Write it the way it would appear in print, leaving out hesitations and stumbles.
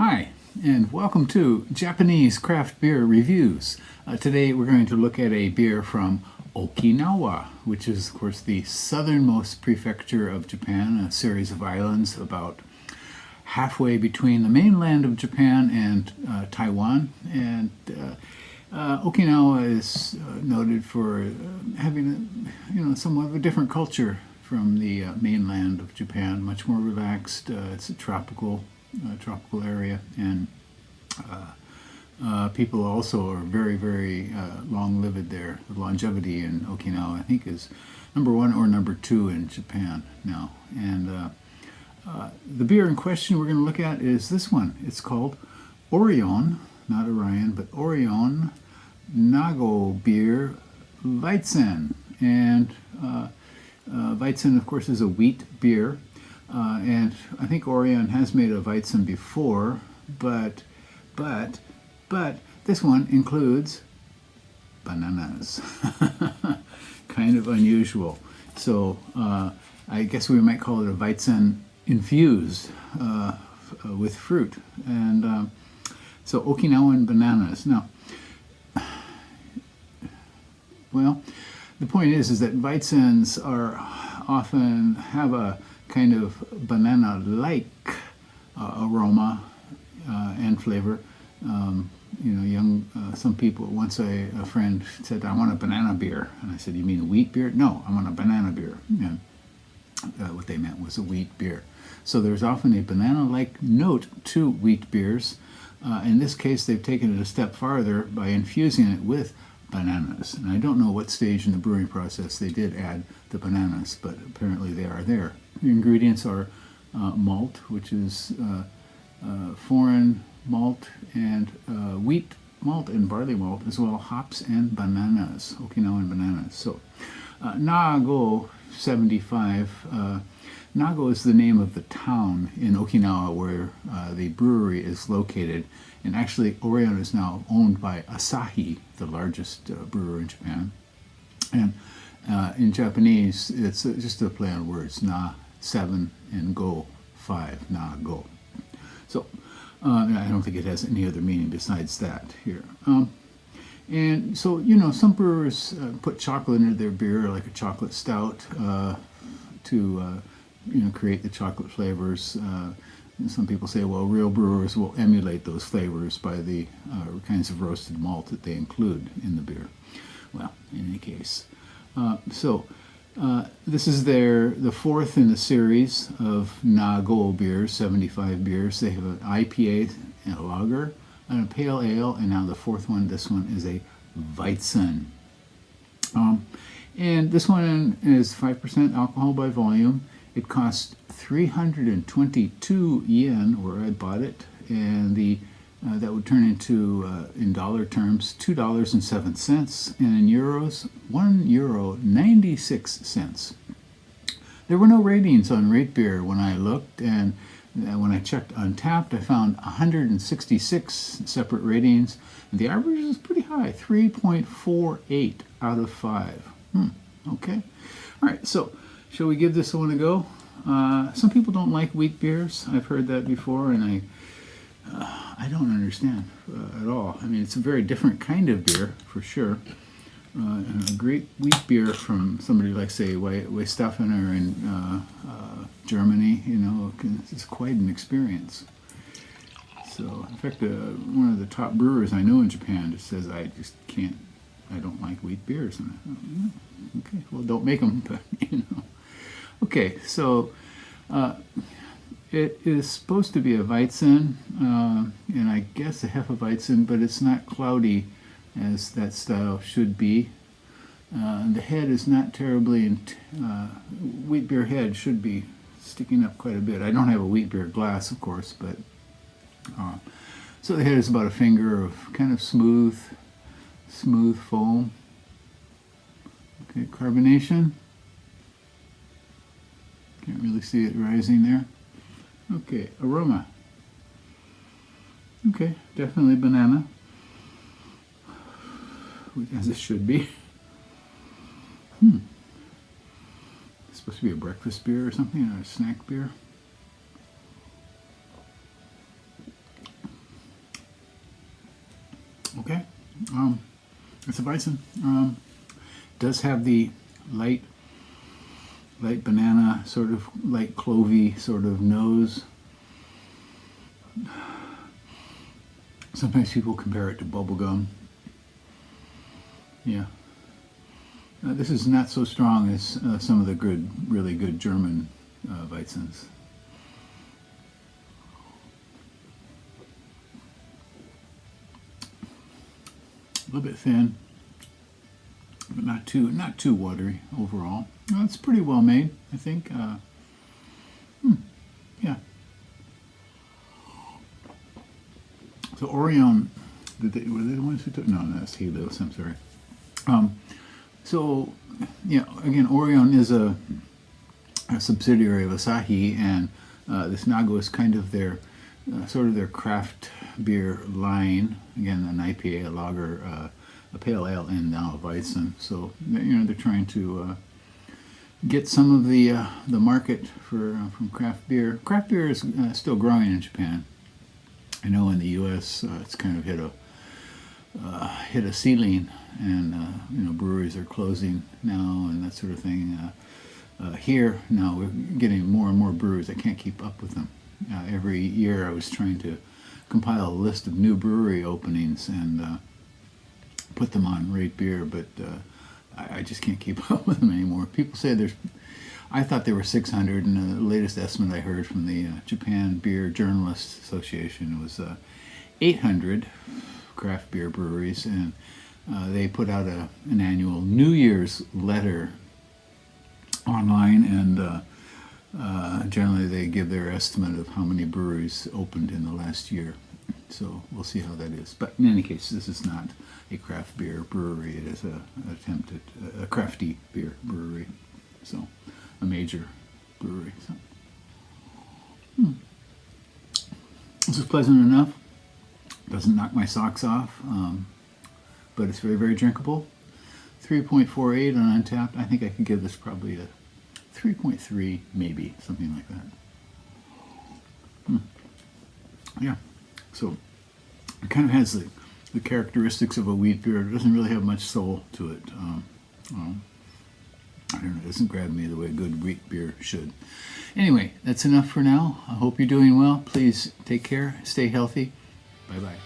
Hi, and welcome to Japanese Craft Beer Reviews. Today we're going to look at a beer from Okinawa, which is, of course, the southernmost prefecture of Japan, a series of islands about halfway between the mainland of Japan and Taiwan. And Okinawa is noted for having somewhat of a different culture from the mainland of Japan, much more relaxed. It's a tropical area, and people also are very, very long-lived there. The longevity in Okinawa, I think, is number one or number two in Japan now. And the beer in question we're going to look at is this one. It's called Orion, not Orion, but Orion Beer Weizen. And Weizen, of course, is a wheat beer. And I think Orion has made a Weizen before, but this one includes bananas. Kind of unusual. So I guess we might call it a Weizen infused with fruit. And so Okinawan bananas. Now, well, the point is that Weizens are often have a kind of banana-like aroma and flavor. Some people, once a friend said, I want a banana beer. And I said, you mean a wheat beer? No, I want a banana beer. And what they meant was a wheat beer. So there's often a banana-like note to wheat beers. In this case, they've taken it a step farther by infusing it with bananas. And I don't know what stage in the brewing process they did add the bananas, but apparently they are there. The ingredients are malt, which is foreign malt, and wheat malt and barley malt, as well hops and bananas, Okinawan bananas. So Nago 75, Nago is the name of the town in Okinawa where the brewery is located. And actually, Orion is now owned by Asahi, the largest brewer in Japan. And in Japanese, it's just a play on words, na 7 and go 5, na go. So I don't think it has any other meaning besides that here. And so, some brewers put chocolate into their beer, like a chocolate stout, to create the chocolate flavors. And some people say, well, real brewers will emulate those flavors by the kinds of roasted malt that they include in the beer. Well, in any case. This is the fourth in the series of Nago beers, 75 beers. They have an IPA and a lager and a pale ale, and now the fourth one, this one is a Weizen. And this one is 5% alcohol by volume. It costs 322 yen, where I bought it, and that would turn into, in dollar terms, $2.07, and in euros, €1.96. There were no ratings on Rate Beer when I looked, and when I checked Untapped, I found 166 separate ratings, and the average is pretty high, 3.48 out of 5. Okay. All right, so shall we give this one a go? Some people don't like wheat beers. I've heard that before, and I don't understand at all. I mean, it's a very different kind of beer, for sure. And a great wheat beer from somebody like, say, Westafener in Germany, it's quite an experience. So, in fact, one of the top brewers I know in Japan just says, I don't like wheat beers. And I thought, okay, well, don't make them, but, Okay, so it is supposed to be a Weizen, and I guess a Hefeweizen, but it's not cloudy as that style should be. The head is not terribly, wheat beer head should be sticking up quite a bit. I don't have a wheat beer glass, of course, but so the head is about a finger of kind of smooth foam. Okay, carbonation. Can't really see it rising there. Okay, aroma. Okay, definitely banana, as it should be. It's supposed to be a breakfast beer or something, or a snack beer. It's a Weizen. Does have the light banana, sort of light clovey sort of nose. Sometimes people compare it to bubblegum. Yeah. This is not so strong as some of the good, really good German Weizens. A little bit thin, but not too watery overall. It's pretty well made, I think. Yeah. So Orion, were they the ones who took? No, that's Alus. I'm sorry. So yeah, again, Orion is a subsidiary of Asahi, and this Nago is kind of their sort of their craft beer line. Again, an IPA, a lager, a pale ale, and now a Weizen. So they're trying to get some of the market from craft beer. Craft beer is still growing in Japan. I know in the U.S. It's kind of hit a ceiling, and breweries are closing now and that sort of thing. Here now we're getting more and more breweries. I can't keep up with them. Every year I was trying to compile a list of new brewery openings and put them on Rate Beer, but I just can't keep up with them anymore. People say I thought there were 600, and the latest estimate I heard from the Japan Beer Journalists Association was 800 craft beer breweries, and they put out an annual New Year's letter online, and generally they give their estimate of how many breweries opened in the last year. So we'll see how that is. But in any case, this is not a craft beer brewery. It is an attempt at a crafty beer brewery. So a major brewery. So. This is pleasant enough. Doesn't knock my socks off, but it's very, very drinkable. 3.48 on Untapped. I think I could give this probably a 3.3, maybe, something like that. Yeah, so it kind of has the characteristics of a wheat beer. It doesn't really have much soul to it. I don't know, it doesn't grab me the way a good wheat beer should. Anyway, that's enough for now. I hope you're doing well. Please take care, stay healthy. Bye-bye.